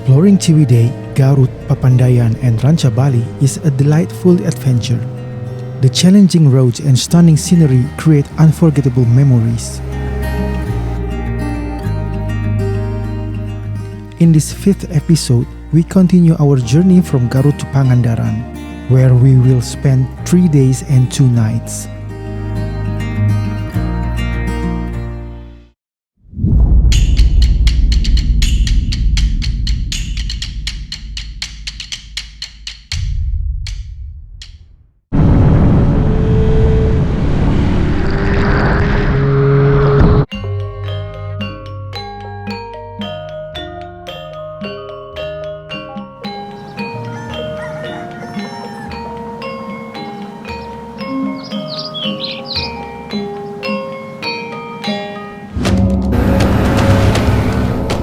Exploring Ciwidey, Garut, Papandayan, and Ranca Bali is a delightful adventure. The challenging roads and stunning scenery create unforgettable memories. In this 5th episode, we continue our journey from Garut to Pangandaran, where we will spend 3 days and 2 nights.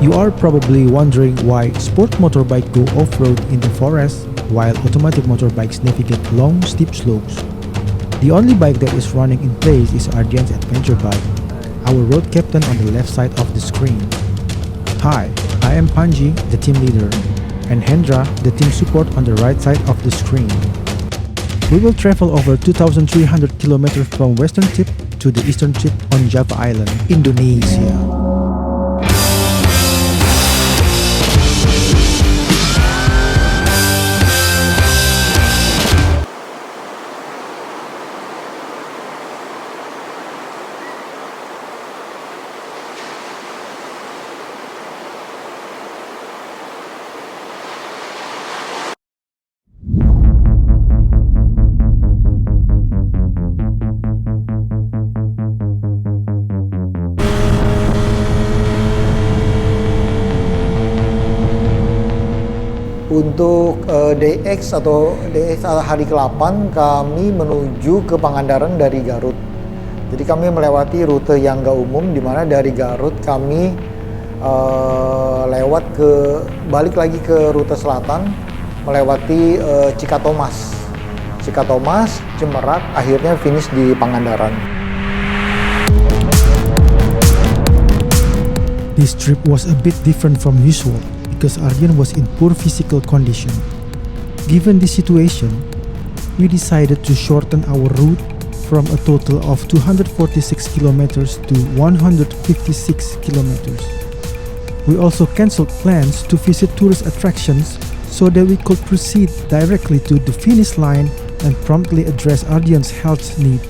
You are probably wondering why sport motorbike go off-road in the forest while automatic motorbikes navigate long, steep slopes. The only bike that is running in place is Ardian's adventure bike, our road captain on the left side of the screen. Hi, I am Panji, the team leader, and Hendra, the team support on the right side of the screen. We will travel over 2,300 kilometers from western tip to the eastern tip on Java Island, Indonesia. Untuk DX atau DX hari ke-8 kami menuju ke Pangandaran dari Garut. Jadi kami melewati rute yang nggak umum, di mana dari Garut kami balik lagi ke rute selatan, melewati Cikatomas, Cemerak, akhirnya finish di Pangandaran. This trip was a bit different from usual because Ardian was in poor physical condition. Given this situation, we decided to shorten our route from a total of 246 kilometers to 156 kilometers. We also cancelled plans to visit tourist attractions so that we could proceed directly to the finish line and promptly address Ardian's health needs.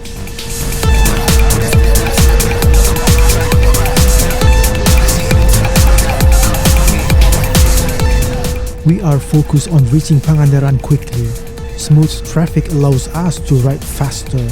We are focused on reaching Pangandaran quickly. Smooth traffic allows us to ride faster.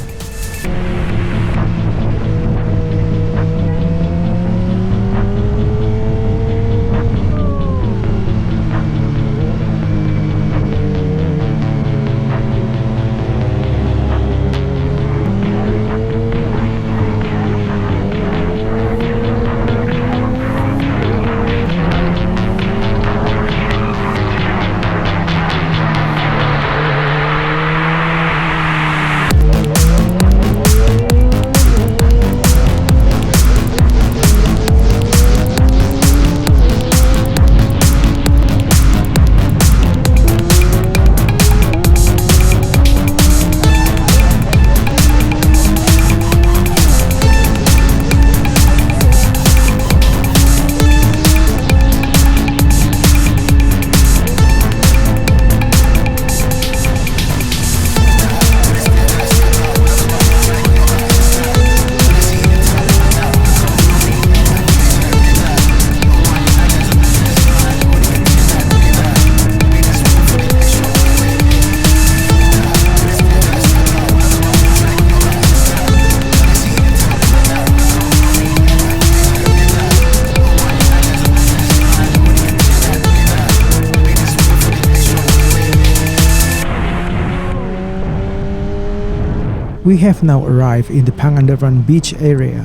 We have now arrived in the Pangandaran beach area,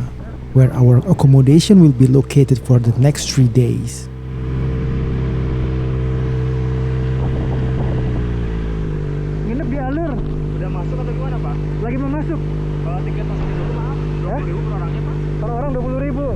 where our accommodation will be located for the next 3 days. Nginep di Allure. Udah masuk atau gimana, Pak? Lagi mau masuk. Kalau tiket masuk dulu, maaf. 20.000 per orangnya, Pak. Per orang 20.000.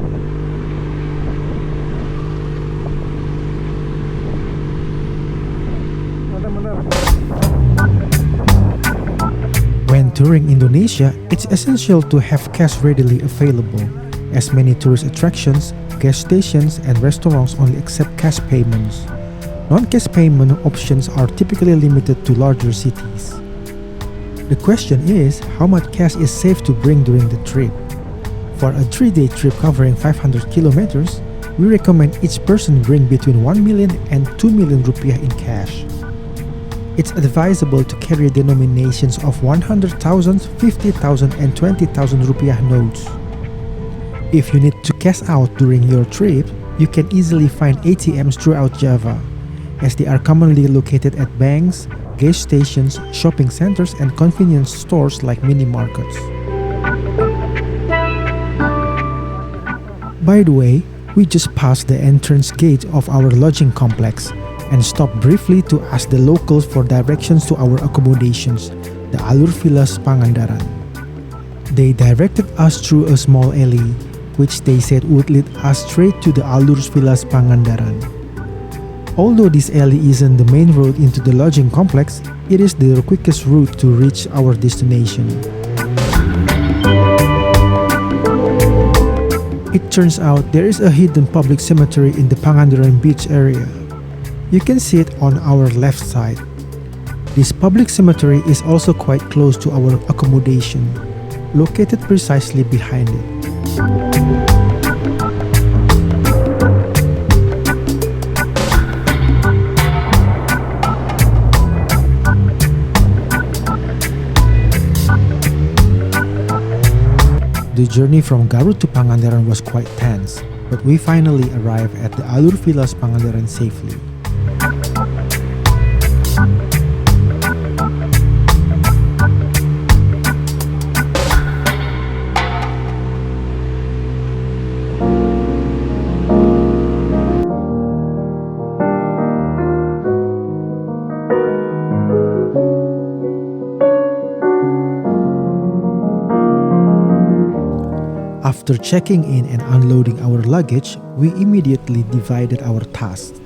Touring Indonesia, it's essential to have cash readily available, as many tourist attractions, gas stations, and restaurants only accept cash payments. Non-cash payment options are typically limited to larger cities. The question is, how much cash is safe to bring during the trip? For a 3-day trip covering 500 kilometers, we recommend each person bring between 1 million and 2 million rupiah in cash. It's advisable to carry denominations of 100,000, 50,000, and 20,000 rupiah notes. If you need to cash out during your trip, you can easily find ATMs throughout Java, as they are commonly located at banks, gas stations, shopping centers, and convenience stores like mini markets. By the way, we just passed the entrance gate of our lodging complex and stopped briefly to ask the locals for directions to our accommodations, the Allure Villas Pangandaran. They directed us through a small alley, which they said would lead us straight to the Allure Villas Pangandaran. Although this alley isn't the main road into the lodging complex, it is the quickest route to reach our destination. It turns out there is a hidden public cemetery in the Pangandaran beach area. You can see it on our left side. This public cemetery is also quite close to our accommodation, located precisely behind it. The journey from Garut to Pangandaran was quite tense, but we finally arrived at the Allure Villas Pangandaran safely. After checking in and unloading our luggage, we immediately divided our tasks.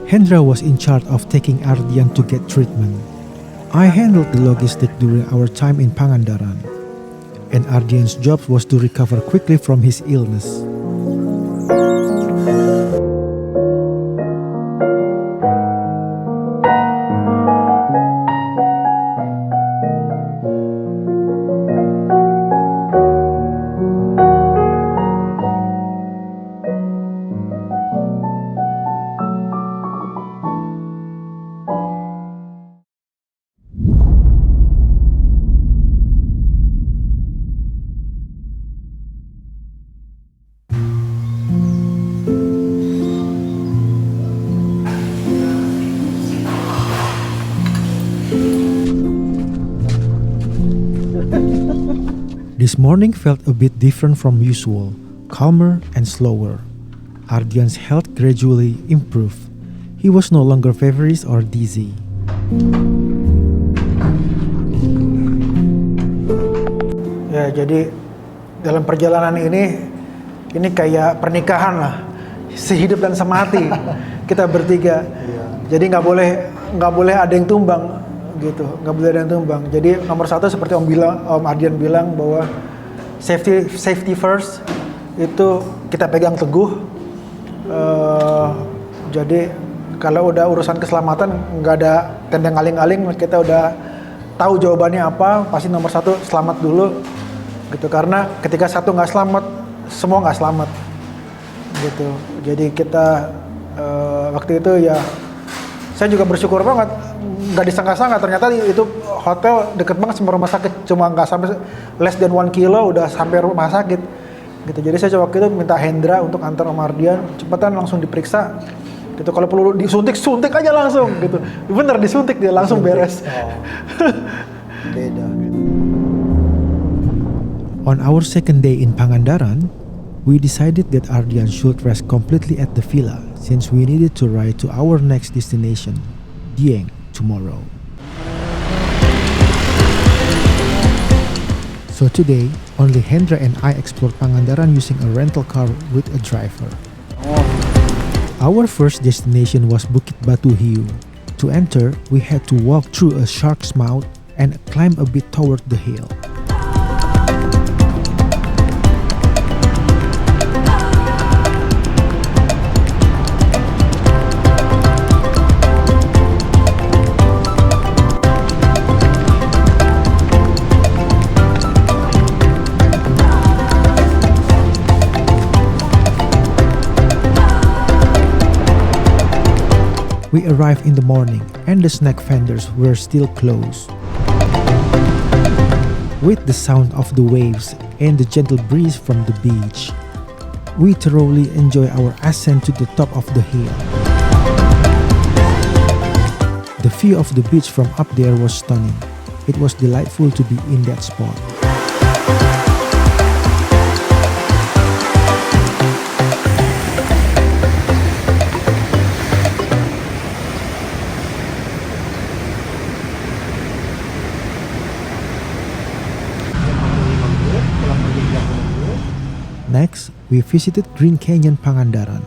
Hendra was in charge of taking Ardian to get treatment. I handled the logistics during our time in Pangandaran, and Ardian's job was to recover quickly from his illness. This morning felt a bit different from usual, calmer and slower. Ardian's health gradually improved. He was no longer feverish or dizzy. Ya, jadi dalam perjalanan ini kayak pernikahan lah, sehidup dan semati kita bertiga. Jadi nggak boleh ada yang tumbang gitu, nggak boleh ada yang tumbang. Jadi nomor satu seperti Om Ardian bilang bahwa safety first itu kita pegang teguh. Jadi kalau udah urusan keselamatan nggak ada tendang aling-aling, kita udah tahu jawabannya apa. Pasti nomor satu selamat dulu gitu, karena ketika satu nggak selamat, semua nggak selamat gitu. Jadi kita waktu itu ya saya juga bersyukur banget, nggak disangka-sangka ternyata itu hotel deket banget sama rumah sakit, cuma nggak sampai less than 1 kilo udah sampai rumah sakit gitu. Jadi saya waktu itu minta Hendra untuk antar Om Ardian, cepetan langsung diperiksa gitu, kalau perlu suntik aja langsung gitu. Bener disuntik dia langsung beres. Beda. On our second day in Pangandaran, we decided that Ardian should rest completely at the villa since we needed to ride to our next destination, Dieng, tomorrow. So today, only Hendra and I explored Pangandaran using a rental car with a driver. Our first destination was Bukit Batu Hiu. To enter, we had to walk through a shark's mouth and climb a bit toward the hill. We arrived in the morning and the snack vendors were still closed. With the sound of the waves and the gentle breeze from the beach, we thoroughly enjoy our ascent to the top of the hill. The view of the beach from up there was stunning. It was delightful to be in that spot. Next, we visited Green Canyon Pangandaran.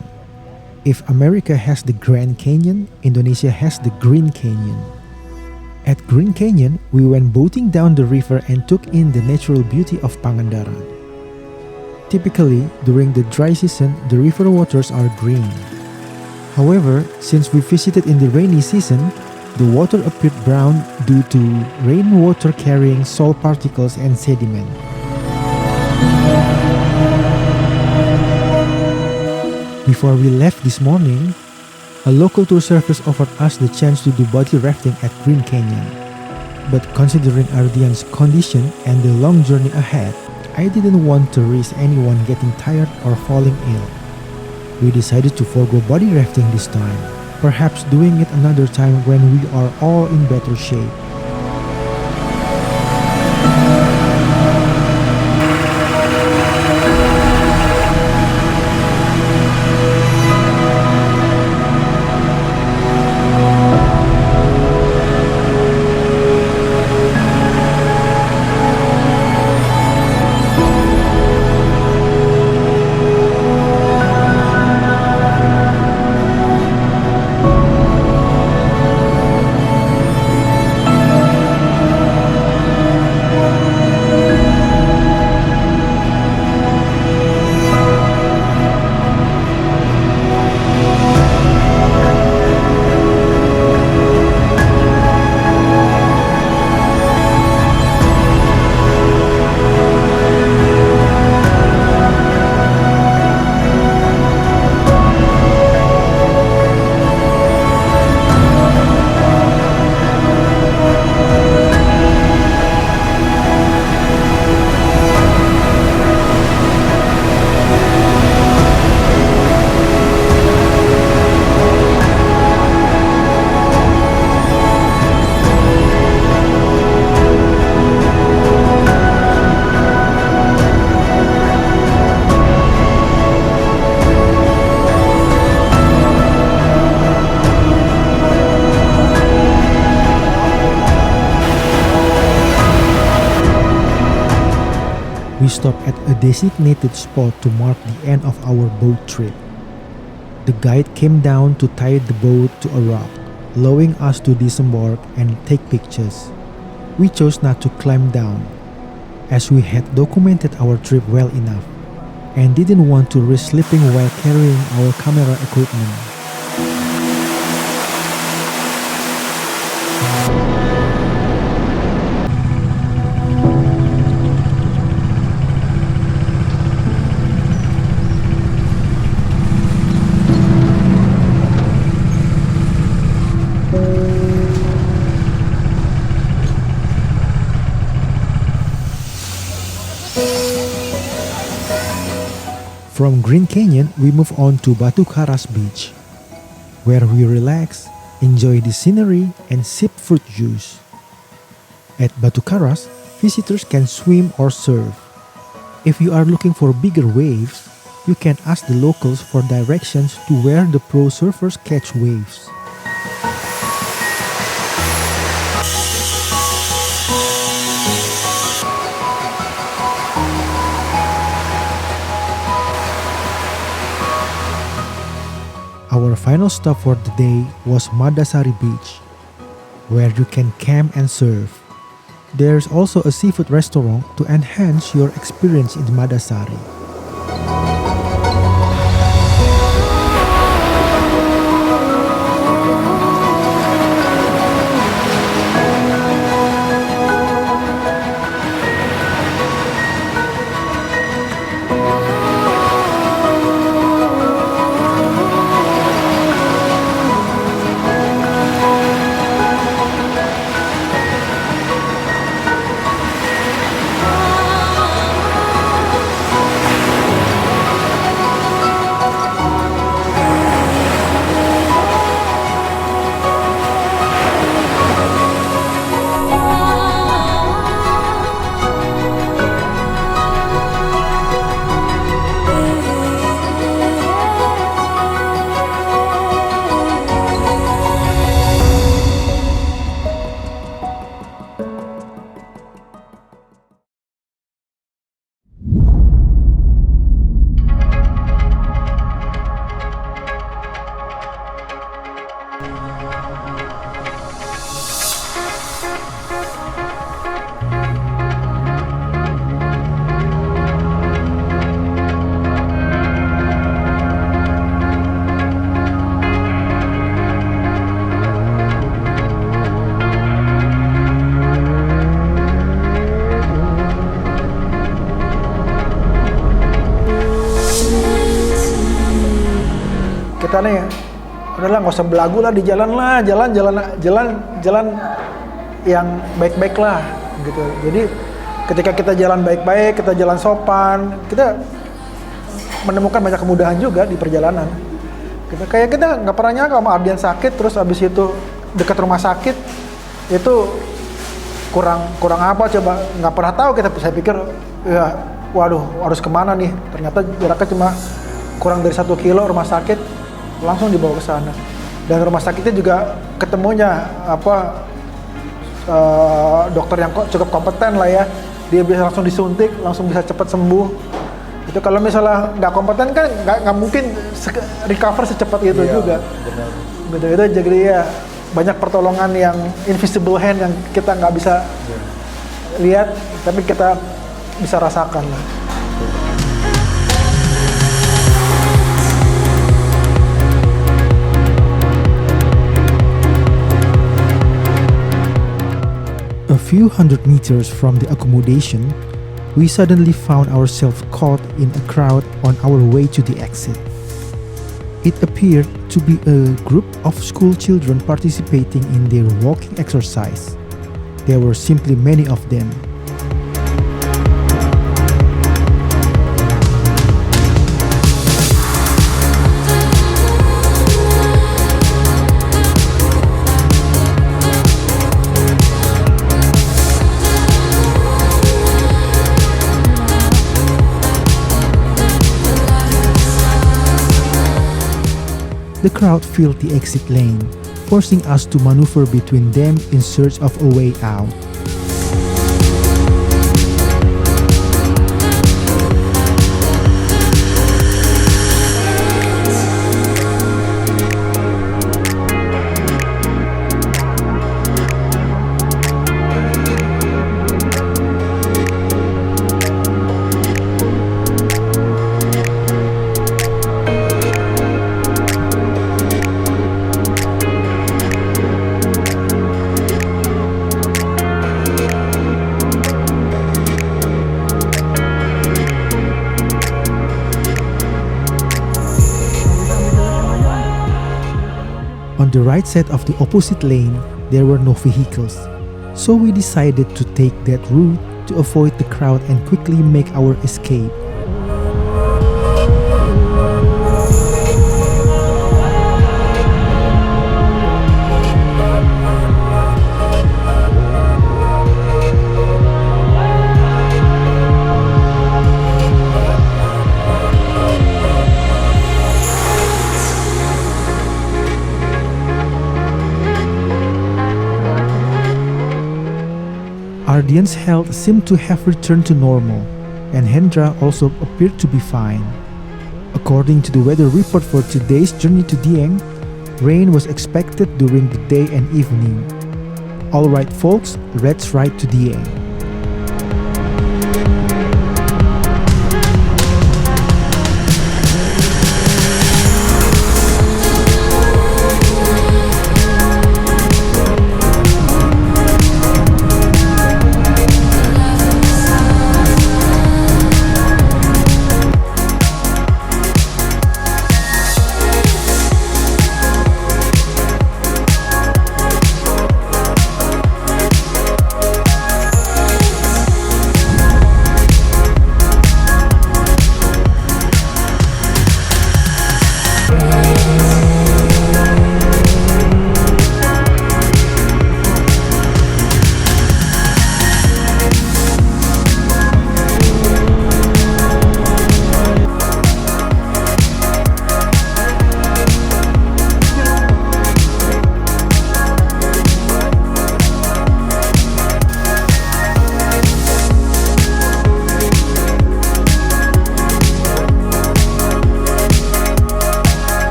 If America has the Grand Canyon, Indonesia has the Green Canyon. At Green Canyon, we went boating down the river and took in the natural beauty of Pangandaran. Typically, during the dry season, the river waters are green. However, since we visited in the rainy season, the water appeared brown due to rainwater carrying salt particles and sediment. Before we left this morning, a local tour service offered us the chance to do body rafting at Green Canyon. But considering Ardian's condition and the long journey ahead, I didn't want to risk anyone getting tired or falling ill. We decided to forego body rafting this time, perhaps doing it another time when we are all in better shape. We stopped at a designated spot to mark the end of our boat trip. The guide came down to tie the boat to a rock, allowing us to disembark and take pictures. We chose not to climb down, as we had documented our trip well enough, and didn't want to risk slipping while carrying our camera equipment. From Green Canyon, we move on to Batu Karas Beach, where we relax, enjoy the scenery, and sip fruit juice. At Batu Karas, visitors can swim or surf. If you are looking for bigger waves, you can ask the locals for directions to where the pro surfers catch waves. Our final stop for the day was Madasari Beach, where you can camp and surf. There's also a seafood restaurant to enhance your experience in Madasari. Kita nih, udahlah nggak usah belagu lah di jalan lah, jalan yang baik-baik lah gitu. Jadi ketika kita jalan baik-baik, kita jalan sopan, kita menemukan banyak kemudahan juga di perjalanan. Kayak kita nggak pernah nyangka sama Ardian sakit, terus abis itu dekat rumah sakit itu kurang apa coba, nggak pernah tahu kita. Saya pikir ya waduh harus kemana nih, ternyata jaraknya cuma kurang dari 1 kilo rumah sakit, langsung dibawa ke sana. Dan rumah sakitnya juga ketemunya dokter yang cukup kompeten lah ya, dia bisa langsung disuntik, langsung bisa cepat sembuh. Itu kalau misalnya nggak kompeten kan nggak mungkin recover secepat itu juga. Benar. Gitu, itu jadi ya banyak pertolongan yang invisible hand yang kita nggak bisa lihat, tapi kita bisa rasakan lah. A few hundred meters from the accommodation, we suddenly found ourselves caught in a crowd on our way to the exit. It appeared to be a group of school children participating in their walking exercise. There were simply many of them. The crowd filled the exit lane, forcing us to maneuver between them in search of a way out. On the right side of the opposite lane, there were no vehicles, so we decided to take that route to avoid the crowd and quickly make our escape. Ardian's health seemed to have returned to normal, and Hendra also appeared to be fine. According to the weather report for today's journey to Dieng, rain was expected during the day and evening. Alright folks, let's ride to Dieng.